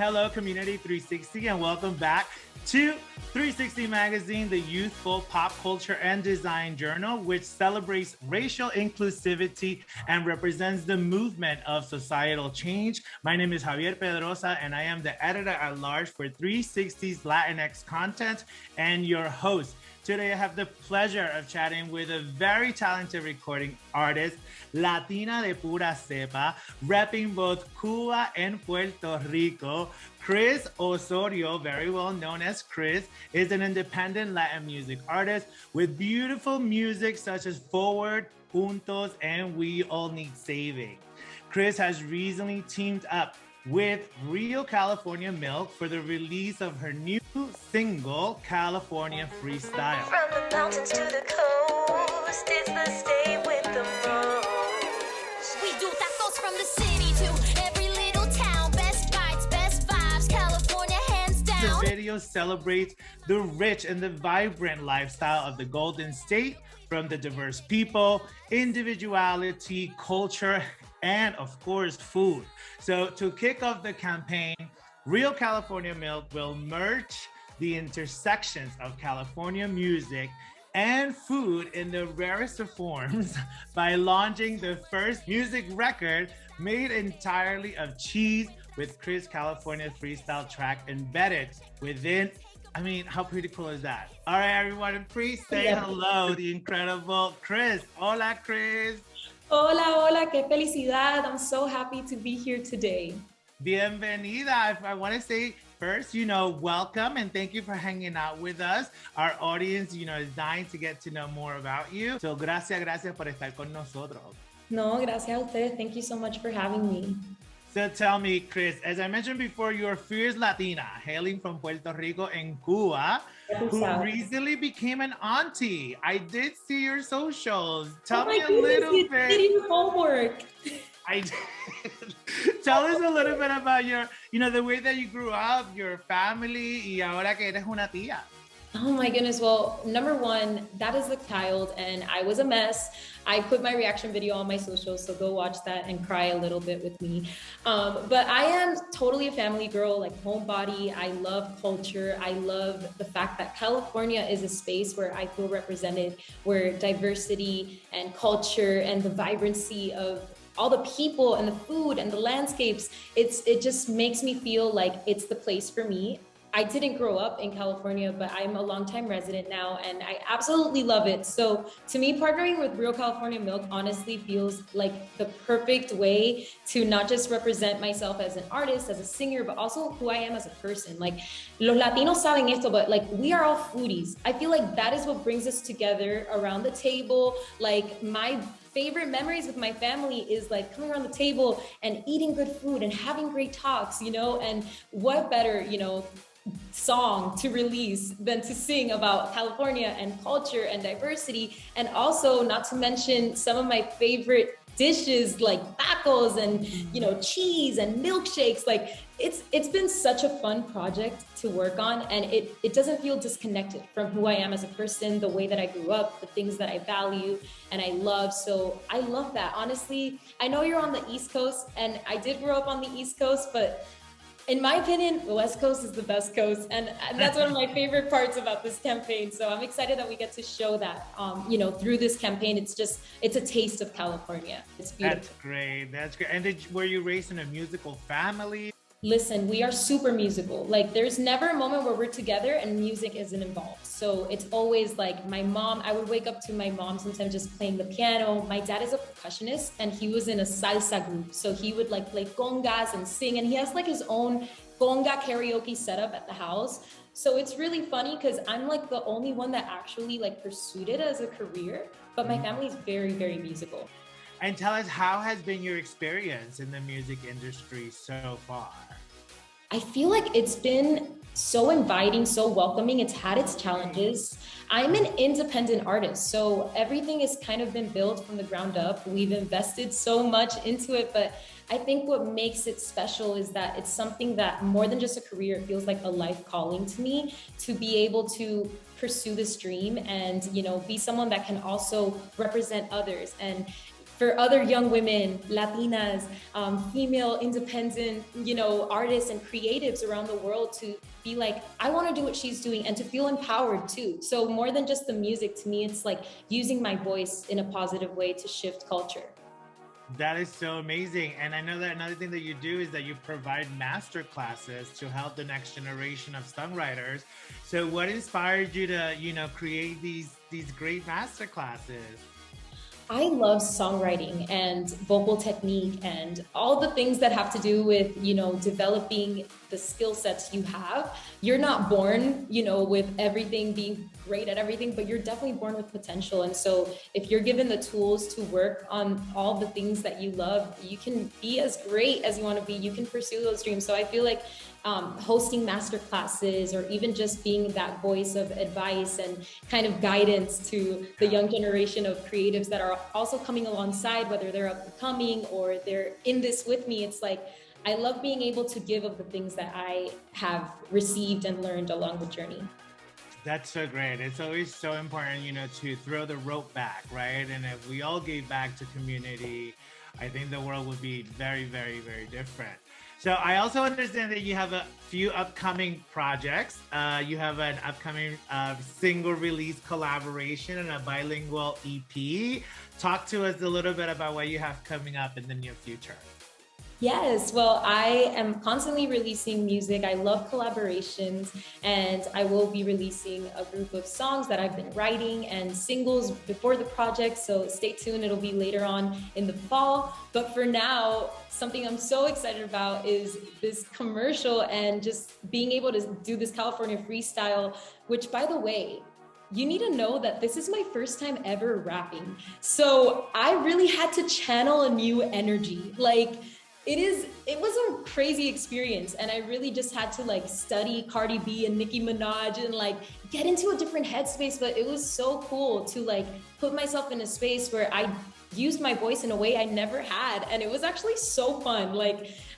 hello, Community 360, and welcome back to 360 Magazine, the youthful pop culture and design journal, which celebrates racial inclusivity and represents the movement of societal change. My name is Javier Pedroza, and I am the editor-at-large for 360's Latinx content and your host. Today, I have the pleasure of chatting with a very talented recording artist, Latina de pura cepa, repping both Cuba and Puerto Rico. CRYS Osorio, very well known as CRYS, is an independent Latin music artist with beautiful music such as Forward, Juntos, and We All Need Saving. CRYS has recently teamed up with Real California Milk for the release of her new single, California Freestyle. From the mountains to the coast, it's the state with the most. We do tacos from the city to every little town. Best bites, best vibes, California hands down. The video celebrates the rich and the vibrant lifestyle of the Golden State, from the diverse people, individuality, culture, and of course, food. So to kick off the campaign, Real California Milk will merge the intersections of California music and food in the rarest of forms by launching the first music record made entirely of cheese with CRYS California Freestyle track embedded within. I mean, how pretty cool is that? All right, everyone, please say hello, the incredible CRYS. Hola, CRYS. Hola, hola, qué felicidad. I'm so happy to be here today. Bienvenida. I want to say first, welcome and thank you for hanging out with us. Our audience, is dying to get to know more about you. So, gracias por estar con nosotros. No, gracias a ustedes. Thank you so much for having me. So tell me, CRYS, as I mentioned before, you're a fierce Latina hailing from Puerto Rico and Cuba, who recently became an auntie. I did see your socials. Tell me a little bit. You did your homework. I did. Tell us a little bit about your, the way that you grew up, your family, y ahora que eres una tía. Oh my goodness. Well, number one, that is the child, and I was a mess. I put my reaction video on my socials, so go watch that and cry a little bit with me. But I am totally a family girl, like homebody. I love culture. I love the fact that California is a space where I feel represented, where diversity and culture and the vibrancy of all the people and the food and the landscapes, it just makes me feel like it's the place for me. I didn't grow up in California, but I'm a longtime resident now, and I absolutely love it. So to me, partnering with Real California Milk honestly feels like the perfect way to not just represent myself as an artist, as a singer, but also who I am as a person. Like, los Latinos saben esto, but like, we are all foodies. I feel like that is what brings us together around the table. Like, my favorite memories with my family is like coming around the table and eating good food and having great talks, and what better, song to release than to sing about California and culture and diversity, and also not to mention some of my favorite dishes like tacos and cheese and milkshakes. Like, it's been such a fun project to work on, and it doesn't feel disconnected from who I am as a person, the way that I grew up, the things that I value and I love. So I love that. Honestly, I know you're on the East Coast, and I did grow up on the East Coast, but in my opinion, the West Coast is the best coast. And that's one of my favorite parts about this campaign. So I'm excited that we get to show that, through this campaign. It's a taste of California. It's beautiful. That's great. And were you raised in a musical family? Listen, we are super musical. Like, there's never a moment where we're together and music isn't involved. So it's always like my mom, I would wake up to my mom sometimes just playing the piano. My dad is a percussionist, and he was in a salsa group. So he would like play congas and sing, and he has like his own conga karaoke setup at the house. So it's really funny because I'm like the only one that actually like pursued it as a career, but my family is very, very musical. And tell us, how has been your experience in the music industry so far? I feel like it's been so inviting, so welcoming. It's had its challenges. I'm an independent artist, so everything has kind of been built from the ground up. We've invested so much into it, but I think what makes it special is that it's something that more than just a career, it feels like a life calling to me to be able to pursue this dream and, be someone that can also represent others. And for other young women, Latinas, female independent, artists and creatives around the world to be like, I want to do what she's doing and to feel empowered too. So more than just the music, to me, it's like using my voice in a positive way to shift culture. That is so amazing. And I know that another thing that you do is that you provide master classes to help the next generation of songwriters. So what inspired you to, create these great master classes? I love songwriting and vocal technique and all the things that have to do with, developing the skill sets you have. You're not born, with everything being great at everything, but you're definitely born with potential. And so if you're given the tools to work on all the things that you love, you can be as great as you want to be. You can pursue those dreams. So I feel like hosting master classes or even just being that voice of advice and kind of guidance to the young generation of creatives that are also coming alongside, whether they're up and coming or they're in this with me. It's like, I love being able to give of the things that I have received and learned along the journey. That's so great. It's always so important, to throw the rope back, right? And if we all gave back to community, I think the world would be very, very, very different. So I also understand that you have a few upcoming projects. You have an upcoming single release collaboration and a bilingual EP. Talk to us a little bit about what you have coming up in the near future. Yes, well, I am constantly releasing music. I love collaborations, and I will be releasing a group of songs that I've been writing and singles before the project. So stay tuned. It'll be later on in the fall. But for now, something I'm so excited about is this commercial and just being able to do this California Freestyle, which, by the way, you need to know that this is my first time ever rapping. So I really had to channel a new energy. It was a crazy experience, and I really just had to study Cardi B and Nicki Minaj and get into a different headspace. But it was so cool to put myself in a space where I used my voice in a way I never had, and it was actually so fun.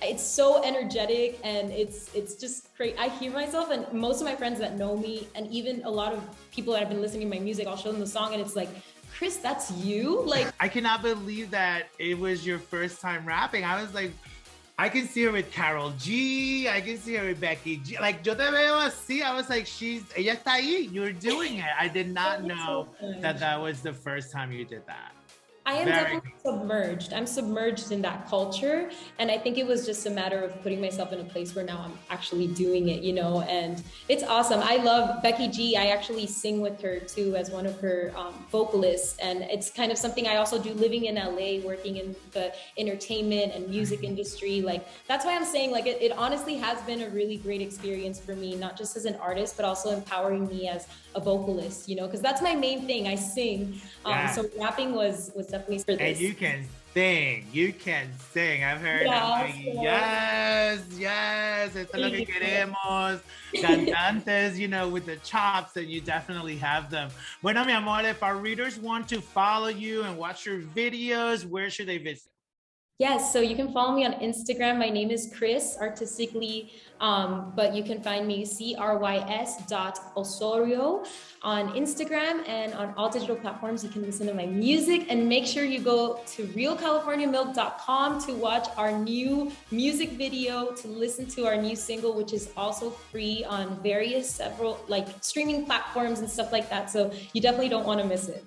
It's so energetic, and it's just great. I hear myself, and most of my friends that know me, and even a lot of people that have been listening to my music, I'll show them the song, and it's like, Chris, that's you? I cannot believe that it was your first time rapping. I was like, I can see her with Carol G. I can see her with Becky G. Yo te veo así. I was like, ella está ahí. You're doing it. I did not know that was the first time you did that. I am definitely submerged. I'm submerged in that culture. And I think it was just a matter of putting myself in a place where now I'm actually doing it, and it's awesome. I love Becky G. I actually sing with her too as one of her vocalists. And it's kind of something I also do living in LA, working in the entertainment and music industry. That's why I'm saying it honestly has been a really great experience for me, not just as an artist, but also empowering me as a vocalist, because that's my main thing. I sing. So rapping was definitely for this. And you can sing. I've heard yes, esto es lo que queremos. Cantantes, with the chops, and you definitely have them. Bueno, mi amor, if our readers want to follow you and watch your videos, where should they visit? Yes, so you can follow me on Instagram. My name is CRYS, artistically, but you can find me CRYS.Osorio on Instagram, and on all digital platforms you can listen to my music. And make sure you go to realcaliforniamilk.com to watch our new music video, to listen to our new single, which is also free on several streaming platforms and stuff like that. So you definitely don't want to miss it.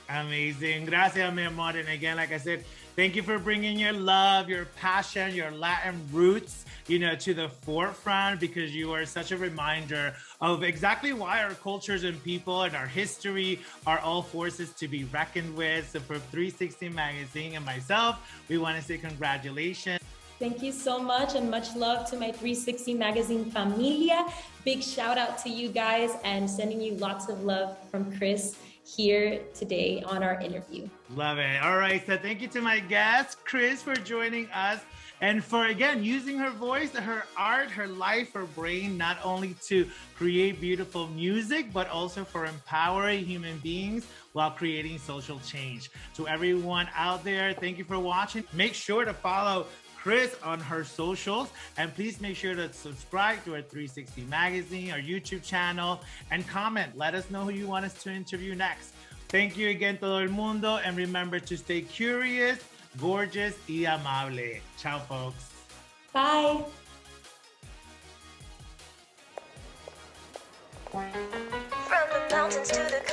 Amazing. Gracias, mi amor. And again, like I said, thank you for bringing your love, your passion, your Latin roots, to the forefront, because you are such a reminder of exactly why our cultures and people and our history are all forces to be reckoned with. So for 360 Magazine and myself, we want to say congratulations. Thank you so much, and much love to my 360 Magazine familia. Big shout out to you guys, and sending you lots of love from CRYS here today on our interview. Love it. All right, so thank you to my guest, CRYS, for joining us, and for, again, using her voice, her art, her life, her brain, not only to create beautiful music, but also for empowering human beings while creating social change. To everyone out there, thank you for watching. Make sure to follow CRYS on her socials, and please make sure to subscribe to our 360 Magazine, our YouTube channel, and comment. Let us know who you want us to interview next. Thank you again, todo el mundo. And remember to stay curious, gorgeous, y amable. Ciao, folks. Bye. From the mountains to the